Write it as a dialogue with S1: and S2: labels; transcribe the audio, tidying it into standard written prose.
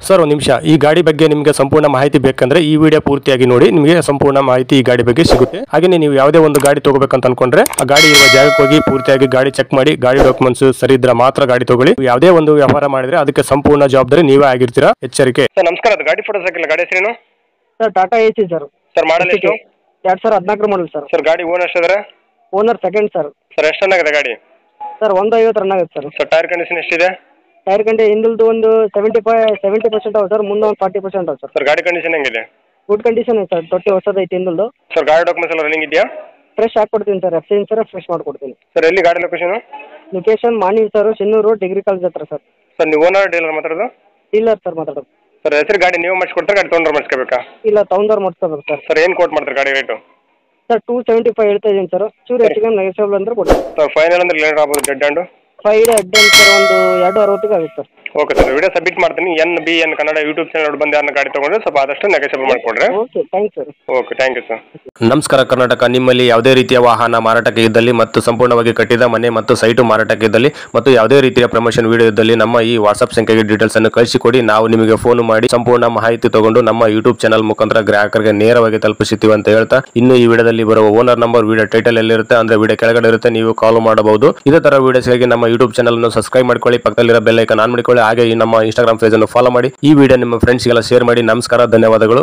S1: Sir ಒಂದು ನಿಮಿಷ, ಈ ಗಾಡಿ ಬಗ್ಗೆ ನಿಮಗೆ ಸಂಪೂರ್ಣ ಮಾಹಿತಿ ಬೇಕಂದ್ರೆ ಈ ವಿಡಿಯೋ ಪೂರ್ತಿಯಾಗಿ ನೋಡಿ, ನಿಮಗೆ ಸಂಪೂರ್ಣ ಮಾಹಿತಿ ಈ ಗಾಡಿ ಬಗ್ಗೆ ಸಿಗುತ್ತೆ. ಹಾಗೆ ನೀವು ಯಾವುದೇ ಒಂದು ಗಾಡಿ ತಗೋಬೇಕಂತ ಅನ್ಕೊಂಡ್ರೆ ಆ ಗಾಡಿ ಇರುವ ಜಾಗಕ್ಕೆ ಹೋಗಿ ಪೂರ್ತಿಯಾಗಿ ಗಾಡಿ ಚೆಕ್ ಮಾಡಿ, ಗಾಡಿ ಡಾಕ್ಯುಮೆಂಟ್ಸ್ ಸರಿ ಇದ್ರೆ ಮಾತ್ರ ಗಾಡಿ ತಗೊಳ್ಳಿ. ಯಾವುದೇ ಒಂದು ವ್ಯವಹಾರ ಮಾಡಿದ್ರೆ ಅದಕ್ಕೆ ಸಂಪೂರ್ಣ ಜವಾಬ್ದಾರಿ ನೀವೇ ಆಗಿರ್ತೀರಾ, ಎಚ್ಚರಿಕೆ. ಸರ್ ನಮಸ್ಕಾರ, ಅದು ಗಾಡಿ ಫೋಟೋಸ್ ಹಾಕಿಲ್ಲ, ಗಾಡಿ ಹೆಸರೇನು?
S2: Sir Tata AC sir.
S1: Sir model ಎಷ್ಟು?
S2: 2014 ಮಾಡಲ್ ಸರ್.
S1: ಸರ್ ಗಾಡಿ ಓನರ್ ಎಷ್ಟಿದ್ದಾರೆ?
S2: Owner second sir.
S1: ಸರ್ ಎಷ್ಟು ರನ್ ಆಗಿದೆ ಗಾಡಿ?
S2: ಸರ್ 150 ರನ್ ಆಗುತ್ತೆ ಸರ್.
S1: ಸರ್ ಟೈರ್ ಕಂಡೀಷನ್ ಎಷ್ಟಿದೆ?
S2: ಟೈರ್ ಗಂಟೆ ಹಿಂದಲ್ದು ಒಂದು 70% ಅವ ಸರ್, ಮುಂದೆ ಒಂದು 40% ಅವ ಸರ್.
S1: ಸರ್ ಗಾಡಿ ಕಂಡೀಷನ್ ಹೆಂಗಿದೆ?
S2: ಗುಡ್ ಕಂಡೀಷನ್ ಐತೆ ಸರ್, ತೊಟ್ಟಿ ಹೊಸದೈತೆ ಹಿಂದಲ್ದು.
S1: ಸರ್ ಗಾಡಿ ಡಾಕ್ಯುಮೆಂಟ್ಸ್ ಎಲ್ಲ ರನ್ನಿಂಗ್ ಇದೆಯಾ?
S2: ಫ್ರೆಶ್ ಹಾಕ್ಕೊಡ್ತೀನಿ ಸರ್, ಎಫ್ ಸರ್ ಫ್ರೆಶ್ ಮಾಡ್ಕೊಡ್ತೀನಿ.
S1: ಸರ್ ಎಲ್ಲಿ ಗಾಡಿ location?
S2: Location Manvi sir, Sinnur degree college ಹತ್ರ ಸರ್.
S1: ಸರ್ ನೀವು ಓನರ್ ಡೀಲರ್ ಮಾತಾಡೋದು?
S2: ಡೀಲರ್ ಸರ್ ಮಾತಾಡೋದು.
S1: ಸರ್ ಹೆಸರು ಗಾಡಿ ನೀವು ಮಾಡಿಸ್ಕೊಡ್ತಾರೆ, ಗಾಡಿ ತೊಗೊಂಡ್ರೆ ಮಾಡಿಸ್ಕೋಬೇಕಾ?
S2: ಇಲ್ಲ ತಗೊಂಡವ್ರು ಮಾಡಿಸ್ಕೋಬೇಕು ಸರ್.
S1: ಸರ್ ಏನು ಕೋಟ್ ಮಾಡ್ತಾರೆ ಗಾಡಿ ರೇಟು?
S2: ಸರ್ 275 ಹೇಳ್ತಾ ಇದ್ದೀನಿ ಸರ್, ಚೂರು ಹೆಚ್ಚಿಗೆ ನೆಗೆಸಬಲ್ ಅಂದ್ರೆ ಕೊಡ್ತೀನಿ
S1: ಸರ್. ಫೈನಲ್ ಅಂದ್ರೆ ಲೇಟ್ ಆಗ್ಬೋದು ಡೆಡ್ ಹ್ಯಾಂಡು?
S2: 5 ಅಡ್ಡ ಸರ್, ಒಂದು 260 ಆಗುತ್ತೆ sir.
S1: Okay sir, video submit ಮಾಡ್ತೀನಿ. NBN ಕನ್ನಡ ಯೂಟ್ಯೂಬ್ ಚಾನಲ್ ಬಂದು ಯಾರನ್ನ ಗಾಡಿ ತೊಗೊಂಡ್ರೆ ಸ್ವಲ್ಪ ಆದಷ್ಟು ನೆಗೆಸಬಲ್ ಮಾಡಿಕೊಡ್ರೆ.
S2: Okay thanks sir.
S1: Okay thank you sir. ನಮಸ್ಕಾರ ಕರ್ನಾಟಕ. ನಿಮ್ಮಲ್ಲಿ ಯಾವುದೇ ರೀತಿಯ ವಾಹನ ಮಾರಾಟಕ್ಕೆ ಇದ್ದಲ್ಲಿ ಮತ್ತು ಸಂಪೂರ್ಣವಾಗಿ ಕಟ್ಟಿದ ಮನೆ ಮತ್ತು ಸೈಟು ಮಾರಾಟಕ್ಕೆ ಇದ್ದಲ್ಲಿ ಮತ್ತು ಯಾವುದೇ ರೀತಿಯ ಪ್ರಮೋಷನ್ ವಿಡಿಯೋ ಇದ್ದಲ್ಲಿ ನಮ್ಮ ಈ ವಾಟ್ಸ್ಆಪ್ ಸಂಖ್ಯೆಗೆ ಡೀಟೇಲ್ಸ್ ಅನ್ನು ಕಳಿಸಿಕೊಡಿ. ನಾವು ನಿಮಗೆ ಫೋನ್ ಮಾಡಿ ಸಂಪೂರ್ಣ ಮಾಹಿತಿ ತಗೊಂಡು ನಮ್ಮ ಯೂಟ್ಯೂಬ್ ಚಾನಲ್ ಮುಖಾಂತರ ಗ್ರಾಹಕರಿಗೆ ನೇರವಾಗಿ ತಲುಪಿಸುತ್ತೀವಿ ಅಂತ ಹೇಳ್ತಾ, ಇನ್ನು ಈ ವಿಡಿಯೋದಲ್ಲಿ ಬರುವ ಓನರ್ ನಂಬರ್ ವಿಡಿಯೋ ಟೈಟಲ್ ಎಲ್ಲಿರುತ್ತೆ ಅಂದ್ರೆ ವಿಡಿಯೋ ಕೆಳಗಡೆ ಇರುತ್ತೆ, ನೀವು ಕಾಲ್ ಮಾಡಬಹುದು. ಇದೇ ತರ ವಿಡಿಯೋಸ್ಗಾಗಿ ನಮ್ಮ ಯೂಟ್ಯೂಬ್ ಚಾನಲ್ ಅನ್ನು ಸಬ್ಸ್ಕ್ರೈಬ್ ಮಾಡ್ಕೊಳ್ಳಿ, ಪಕ್ಕದಲ್ಲಿರೋ ಬೆಲ್ ಐಕಾನ್ ಆನ್ ಮಾಡಿಕೊಳ್ಳಿ. ಹಾಗೆ ಈ ನಮ್ಮ ಇನ್ಸ್ಟಾಗ್ರಾಮ್ ಪೇಜ್ ಅನ್ನು ಫಾಲೋ ಮಾಡಿ. ಈ ವಿಡಿಯೋ ನಿಮ್ಮ ಫ್ರೆಂಡ್ಸ್ಗೆಲ್ಲ ಶೇರ್ ಮಾಡಿ. ನಮಸ್ಕಾರ, ಧನ್ಯವಾದಗಳು.